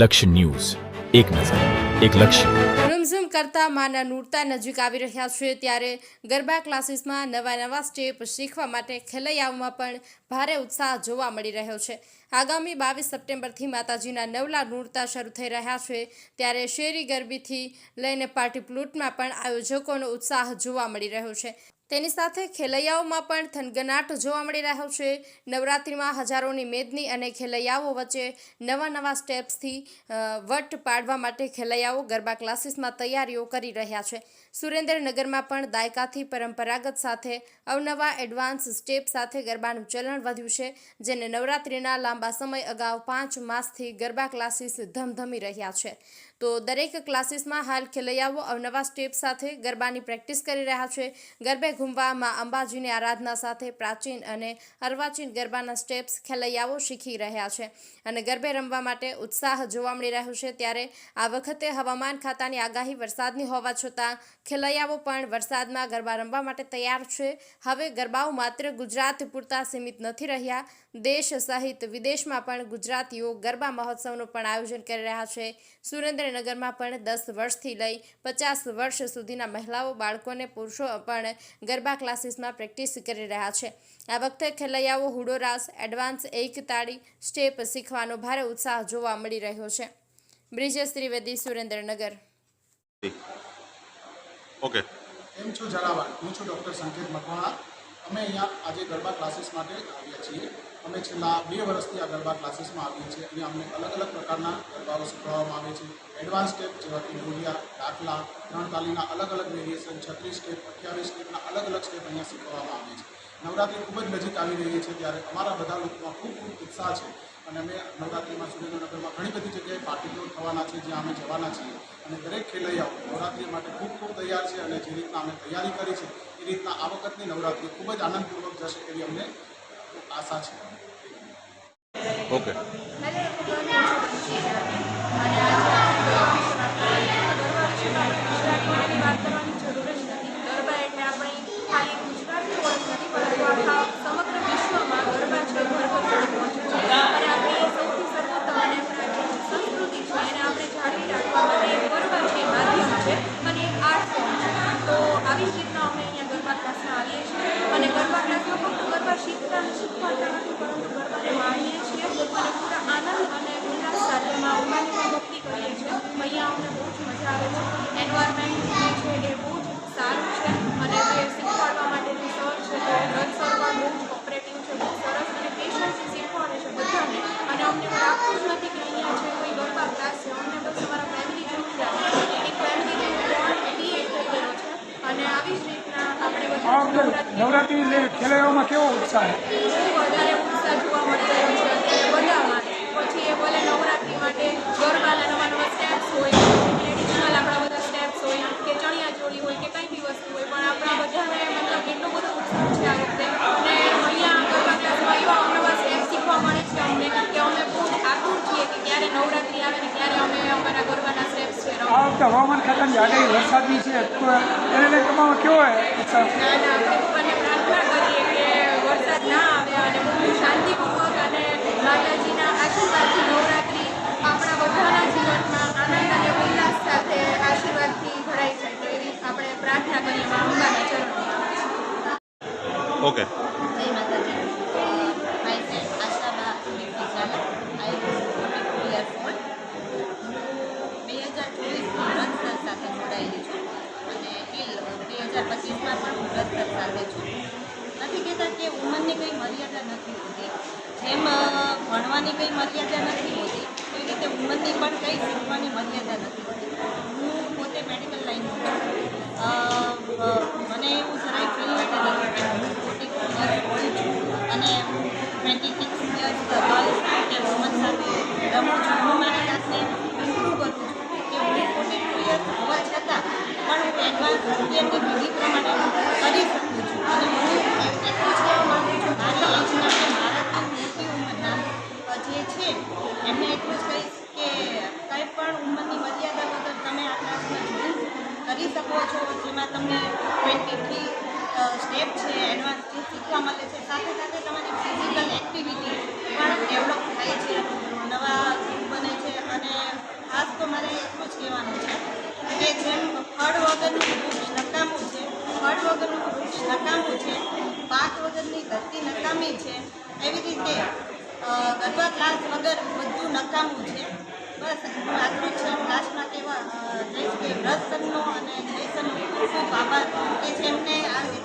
લક્ષ્ય ન્યૂઝ, એક નજર, એક લક્ષ્ય. રૂમઝૂમ કરતા માના નૂરતા નજીક આવી રહ્યા છે ત્યારે ગરબા ક્લાસીસમાં નવા સ્ટેપ શીખવા માટે ખેલૈયાઓમાં પણ ભારે ઉત્સાહ જોવા મળી રહ્યો છે. આગામી 22 સપ્ટેમ્બરથી માતાજીના નવલા નૂરતા શરૂ થઈ રહ્યા છે ત્યારે શેરી ગરબીથી લઈને પાર્ટી પ્લોટમાં પણ આયોજકોનો ઉત્સાહ જોવા મળી રહ્યો છે. તેની સાથે ખેલૈયાઓમાં પણ થનગનાટ જોવા મળી રહ્યો છે. નવરાત્રિમાં હજારોની મેદની અને ખેલૈયાઓ વચ્ચે નવા સ્ટેપ્સથી વટ પાડવા માટે ખેલૈયાઓ ગરબા ક્લાસીસમાં તૈયારીઓ કરી રહ્યા છે. સુરેન્દ્રનગરમાં પણ દાયકાથી પરંપરાગત સાથે અવનવા એડવાન્સ સ્ટેપ સાથે ગરબાનું ચલણ વધ્યું છે, જેને નવરાત્રિના લાંબા સમય અગાઉ 5 માસથી ગરબા ક્લાસીસ ધમધમી રહ્યા છે. તો દરેક ક્લાસીસમાં હાલ ખેલૈયાઓ અવનવા સ્ટેપ સાથે ગરબાની પ્રેક્ટિસ કરી રહ્યા છે. ગરબે ઘૂમવા માં અંબાજીની આરાધના સાથે પ્રાચીન અને અર્વાચીન ગરબાના સ્ટેપ્સ ખેલૈયાઓ શીખી રહ્યા છે અને ગરબે રમવા માટે ઉત્સાહ જોવા મળી રહ્યો છે. ત્યારે આ વખતે હવામાન ખાતાની આગાહી વરસાદની હોવા છતાં ખેલૈયાઓ પણ વરસાદમાં ગરબા રમવા માટે તૈયાર છે. હવે ગરબાઓ માત્ર ગુજરાત પૂરતા સીમિત નથી રહ્યા. દેશ સહિત વિદેશમાં પણ ગુજરાતીઓ ગરબા મહોત્સવનું પણ આયોજન કરી રહ્યા છે. સુરેન્દ્રનગરમાં પણ 10 વર્ષથી લઈ 50 વર્ષ સુધીના મહિલાઓ, બાળકોને પુરુષો પણ ગરબા ક્લાસીસમાં પ્રેક્ટિસ કરી રહ્યા છે. આ વખતે ખેલૈયાઓ હુડો રાસ, એડવાન્સ એક તાળી સ્ટેપ શીખવાનો ભારે ઉત્સાહ જોવા મળી રહ્યો છે. બ્રિજેશ ત્રિવેદી, સુરેન્દ્રનગર. ઓકે. કેમ છો જણાવવા? હું છું ડૉક્ટર સંકેત મકવાણા. અમે અહીંયા આજે ગરબા ક્લાસીસ માટે આવ્યા છીએ. અમે છેલ્લા 2 વર્ષથી આ ગરબા ક્લાસીસમાં આવીએ છીએ. અહીંયા અમને અલગ પ્રકારના ગરબાઓ શીખવાડવામાં આવે છે. એડવાન્સ સ્ટેપ જેવા કે ડોડિયા, દાખલા, 3 તાલીના અલગ વેરિએશન, 36 સ્ટેપ, 28 સ્ટેપના અલગ સ્ટેપ અહીંયા શીખવવામાં આવે છે. નવરાત્રિ ખૂબ જ નજીક આવી રહી છે ત્યારે અમારા બધા લોકોમાં ખૂબ ઉત્સાહ છે અને અમે નવરાત્રિમાં સુરેન્દ્રનગરમાં ઘણી બધી જગ્યાએ પાર્ટી પ્લોટ થવાના છે જ્યાં અમે જવાના છીએ અને દરેક ખેલૈયાઓ નવરાત્રિ માટે ખૂબ તૈયાર છે અને જે રીતના અમે તૈયારી કરી છે એ રીતના આ વખતની નવરાત્રિ ખૂબ જ આનંદપૂર્વક જશે એવી અમને આશા છે. ઓકે. નવરાત્રિ ખેલૈયાઓમાં કેવો ઉત્સાહ છે? વધારે ઉત્સાહ જોવા મળી રહ્યો છે બધામાં. પછી એ ભલે નવરાત્રિ માટે ગરબાના નવા સ્ટેપ્સ હોય, ટ્રેડિશનલ આપણા બધા સ્ટેપ્સ હોય કે ચણિયા ચોળી હોય કે કંઈ બી વસ્તુ હોય, પણ આપણા બધાને મતલબ એટલો બધો ઉત્સાહ છે આ વખતે. અને અહીંયા ગરબા ક્લાસમાં એવા અવનવા સ્ટેપ શીખવા મળે છે અમને કે અમે બહુ આતુર છીએ કે ક્યારે નવરાત્રિ આવે ને ક્યારે અમે અમારા ગરબાના સ્ટેપ્સ છે. આ વખતે હવામાન ખાતાની આગાહી વરસાદની છે તો એને લઈને તમારો કેવો ઉત્સાહ? ભગવાનને પ્રાર્થના કરીએ કે વરસાદ ના આવે અને બહુ શાંતિપૂર્વક અને માતાજીના આશીર્વાદથી નવરાત્રિ આપણા બધાના જીવનમાં આનંદ અને ઉલ્લાસ સાથે આશીર્વાદથી ભરાઈ જાય. તો એવી આપણે પ્રાર્થના કરીએ મા અંબાના ચરણોમાં. ઓકે. જય માતાજી. My friend Ashaba Zala. I was 42 years old. 2024 રથસર સાથે જોડાયેલી છું અને ટીલ 2025માં પણ હું રથસર સાથે છું. નથી કહેતા કે ઉંમરની કંઈ મર્યાદા નથી હોતી. જેમ ભણવાની કંઈ મર્યાદા નથી હોતી એવી રીતે ઉંમરની પણ કંઈ શીખવાની મર્યાદા નથી હોતી. હું પોતે મેડિકલ લાઈનમાં મને એવું જરાય ફીલ નથી થતું કે હું 44 યર્સ ઓલ્ડ છું અને 26 યર્સ ગર્લ્સ કે વુમન સાથે રમું છું. હું મારી જાતને ઇમ્પ્રૂવ કરું છું કે હું 42 યર્સ હોવા છતાં પણ હું એડવાન્સ અત્યારની વિધિ પ્રમાણે કરી શકું છું. અને હું એટલું જ કહેવા માગું છું મારી એજના કે મારાથી મોટી ઉંમરના જે છે એમને એટલું જ કહીશ કે કંઈ પણ ઉંમરની મર્યાદા વગર તમે આ ક્લાસમાં જોઈન કરી શકો છો, જેમાં તમને 23 સ્ટેપ છે એડવાન્સ જે શીખવા મળે છે. સાથે તમારી ફિઝિકલ એક્ટિવિટી પણ ડેવલપ થાય છે, નવા ગ્રુપ બને છે અને ઝાડ વગરનું વૃક્ષ નકામું છે, પાક વગરની ધરતી નકામી છે, એવી રીતે ગરબા ક્લાસ વગર બધું નકામું છે. બસ હું આટલું જ છે. લાસ્ટમાં કહેવા જઈશ કે વ્રત સંઘનો અને જય સંઘનો ખૂબ ખૂબ આભાર કે જેમને આ રીતે